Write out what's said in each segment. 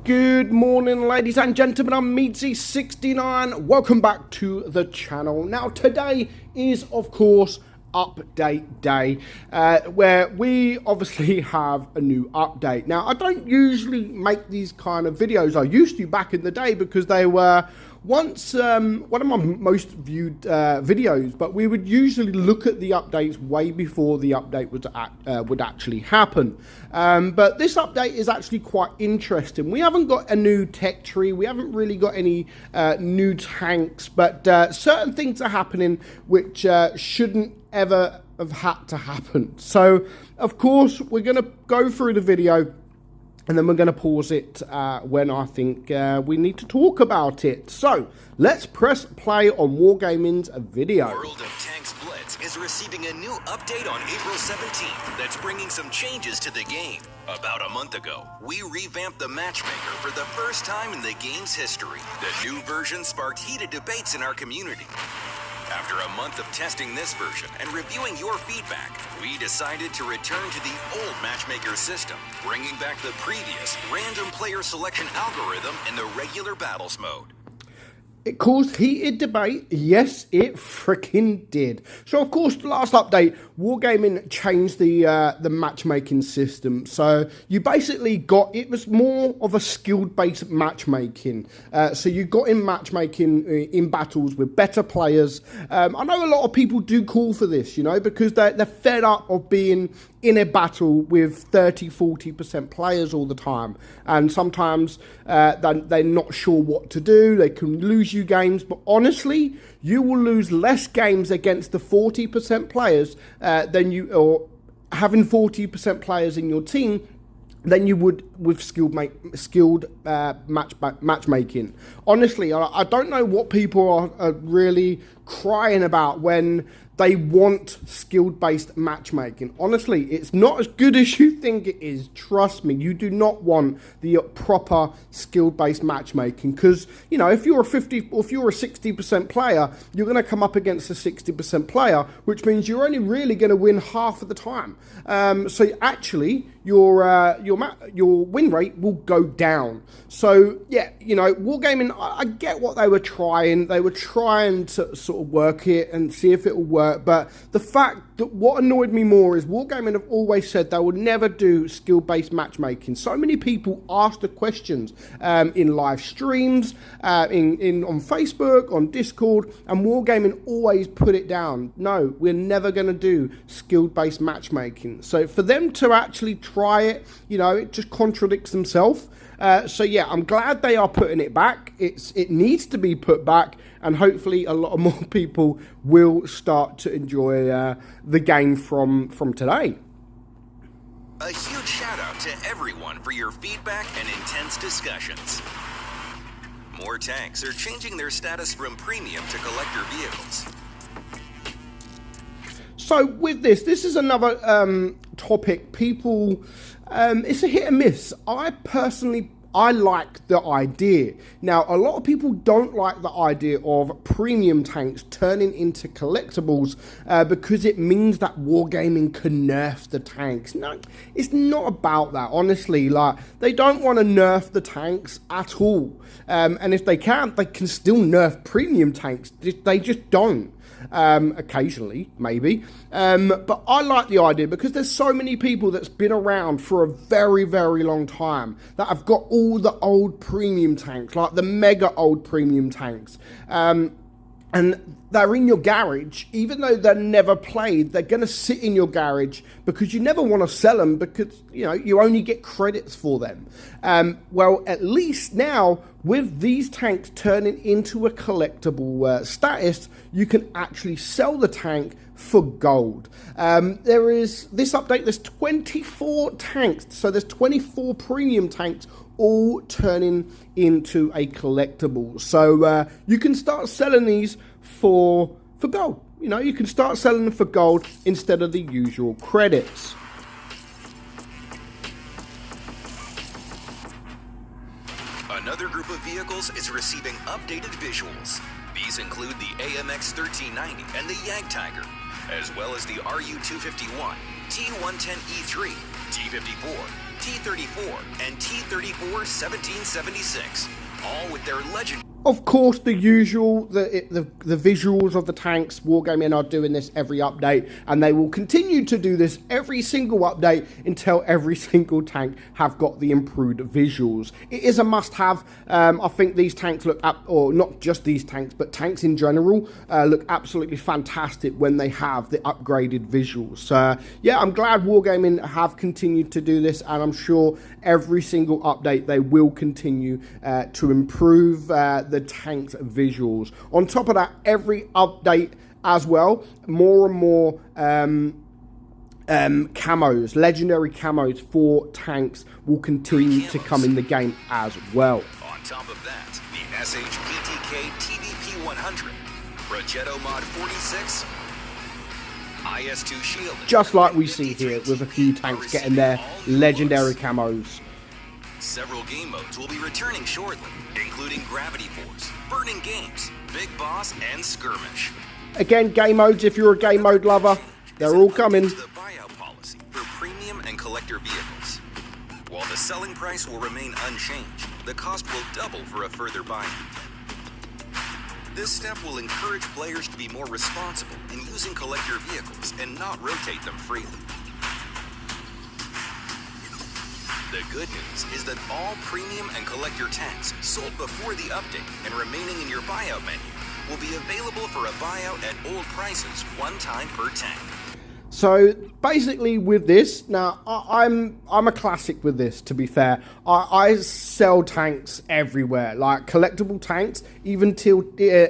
Good morning, ladies and gentlemen. I'm meadsy69. Welcome back to the channel. Now, today is, of course, update day, where we obviously have a new update. Now, I don't usually make these kind of videos. I used to back in the day because they were once one of my most viewed videos, but we would usually look at the updates way before the update would actually happen. But this update is actually quite interesting. We haven't got a new tech tree, we haven't really got any new tanks, but certain things are happening which shouldn't ever have had to happen. So of course we're going to go through the video and then we're going to pause it when I think we need to talk about it. So let's press play on Wargaming's video. World of Tanks Blitz is receiving a new update on April 17th that's bringing some changes to the game. About a month ago, we revamped the Matchmaker for the first time in the game's history. The new version sparked heated debates in our community. After a month of testing this version and reviewing your feedback, we decided to return to the old Matchmaker system, bringing back the previous random player selection algorithm in the regular battles mode. It caused heated debate. Yes, it freaking did. So, of course, the last update, Wargaming changed the matchmaking system. So you basically got, it was more of a skill-based matchmaking. So you got in matchmaking in battles with better players. I know a lot of people do call for this, you know, because they're fed up of being in a battle with 30-40% players all the time, and sometimes they're not sure what to do. They can lose you games, but honestly you will lose less games against the 40% players than you, or having 40% players in your team, than you would with skilled matchmaking. Honestly, I don't know what people are really crying about when they want skilled-based matchmaking. Honestly, it's not as good as you think it is. Trust me, you do not want the proper skilled-based matchmaking, because, you know, if you're a 60% player, you're going to come up against a 60% player, which means you're only really going to win half of the time. So actually, your win rate will go down. So yeah, you know, Wargaming, I get what they were trying. They were trying to sort of work it and see if it will work. But the fact that what annoyed me more is Wargaming have always said they would never do skill-based matchmaking. So many people ask the questions in live streams, on Facebook, on Discord, and Wargaming always put it down. No, we're never going to do skill-based matchmaking. So for them to actually try it, you know, it just contradicts themselves. So yeah, I'm glad they are putting it back. It needs to be put back, and hopefully a lot of more people will start to enjoy the game from today. A huge shout out to everyone for your feedback and intense discussions. More tanks are changing their status from premium to collector vehicles. So with this is another topic. People, it's a hit and miss. I like the idea. Now, a lot of people don't like the idea of premium tanks turning into collectibles because it means that Wargaming can nerf the tanks. No, it's not about that, honestly. Like, they don't want to nerf the tanks at all. And if they can still nerf premium tanks. They just don't. Occasionally, maybe. But I like the idea because there's so many people that's been around for a very, very long time that have got all the old premium tanks, like the mega old premium tanks. And they're in your garage, even though they're never played, they're going to sit in your garage because you never want to sell them because, you know, you only get credits for them. Well, at least now, with these tanks turning into a collectible status, you can actually sell the tank for gold. There is, this update, there's 24 tanks, so there's 24 premium tanks all turning into a collectible. So you can start selling these for gold. You know, you can start selling them for gold instead of the usual credits. Another group of vehicles is receiving updated visuals. These include the AMX 1390 and the Jagdtiger, as well as the RU-251, T-110E3, T-54, T-34, and T-34 1776, all with their legend. Of course, the usual, the visuals of the tanks. Wargaming are doing this every update, and they will continue to do this every single update until every single tank have got the improved visuals. It is a must-have. I think these tanks look up, or not just these tanks, but tanks in general look absolutely fantastic when they have the upgraded visuals. Yeah, I'm glad Wargaming have continued to do this, and I'm sure every single update they will continue to improve the tank's visuals. On top of that, every update as well, more and more camos, legendary camos for tanks will continue to come in the game as well. On top of that, the SHPTK TVP 100, Progetto Mod 46, IS-2 Shield, just like we see here with a few tanks getting their legendary camos. Several game modes will be returning shortly, including Gravity Force, Burning Games, Big Boss, and Skirmish. Again, game modes, if you're a game mode lover, they're all coming. The buyout policy for premium and collector vehicles. While the selling price will remain unchanged, the cost will double for a further buyout. This step will encourage players to be more responsible in using collector vehicles and not rotate them freely. The good news is that all premium and collector tanks sold before the update and remaining in your buyout menu will be available for a buyout at old prices one time per tank. So basically with this, now I'm a classic with this, to be fair. I sell tanks everywhere, like collectible tanks, even tier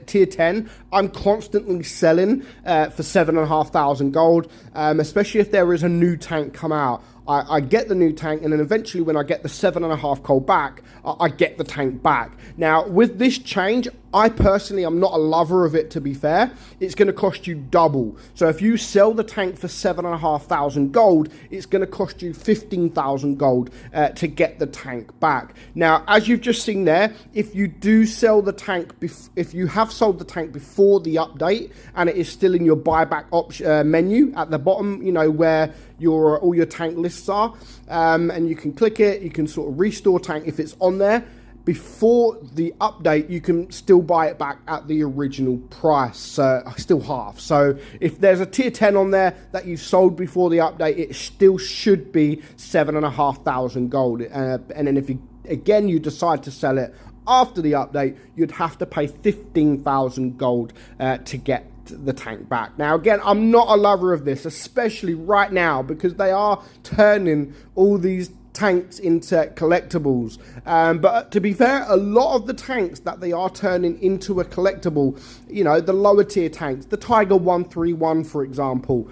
10. I'm constantly selling for 7,500 gold, especially if there is a new tank come out. I get the new tank, and then eventually when I get the 7.5 gold back, I get the tank back. Now, with this change, I personally am not a lover of it, to be fair. It's going to cost you double. So if you sell the tank for 7,500 gold, it's going to cost you 15,000 gold to get the tank back. Now, as you've just seen there, if you do sell the tank, if you have sold the tank before the update, and it is still in your buyback menu at the bottom, you know, where all your tank lists are, and you can click it, you can sort of restore tank. If it's on there before the update, you can still buy it back at the original price, still half. So if there's a tier 10 on there that you sold before the update, it still should be 7,500 gold, and then if you decide to sell it after the update, you'd have to pay 15,000 gold to get the tank back. Now again, I'm not a lover of this, especially right now, because they are turning all these tanks into collectibles, but to be fair, a lot of the tanks that they are turning into a collectible, you know, the lower tier tanks, the Tiger 131 for example,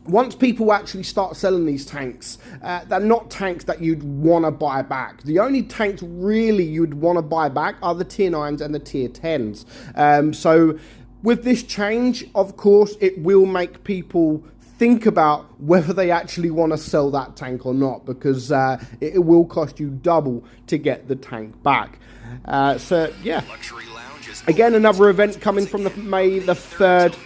once people actually start selling these tanks, they're not tanks that you'd want to buy back. The only tanks really you'd want to buy back are the tier 9s and the tier 10s. So with this change, of course, it will make people think about whether they actually want to sell that tank or not, because it will cost you double to get the tank back. So yeah, again, another event coming from May the 3rd.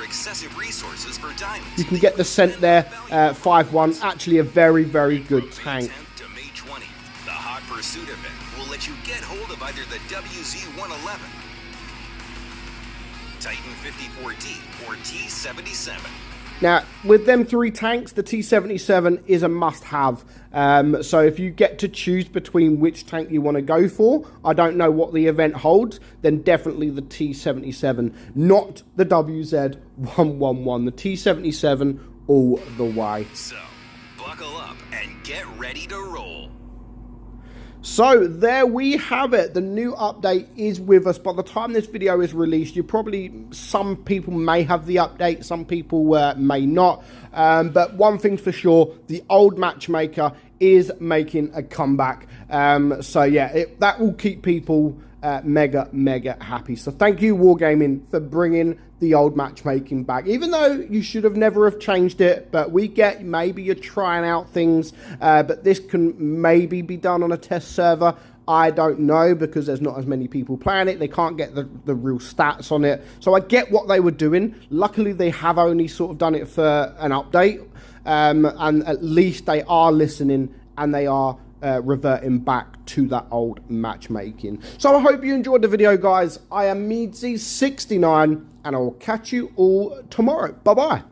Excessive resources for diamonds. You can get the scent there, 5-1, actually a very, very good tank. To May 20th, the Hot Pursuit event will let you get hold of either the WZ-111, Titan 54D, or T-77. Now, with them three tanks, the T-77 is a must-have. So if you get to choose between which tank you want to go for, I don't know what the event holds, then definitely the T-77, not the WZ-111. The T-77 all the way. So, buckle up and get ready to roll. So there we have it. The new update is with us. By the time this video is released, some people may have the update, some people may not. But one thing's for sure, the old Matchmaker is making a comeback. So yeah, that will keep people mega happy. So thank you, Wargaming, for bringing the old matchmaking back, even though you should have never have changed it. But we get, maybe you're trying out things, but this can maybe be done on a test server. I don't know, because there's not as many people playing it. They can't get the real stats on it. So I get what they were doing. Luckily, they have only sort of done it for an update. And at least they are listening, and they are reverting back to that old matchmaking. So I hope you enjoyed the video, guys. I am meadsy69, and I will catch you all tomorrow. Bye-bye.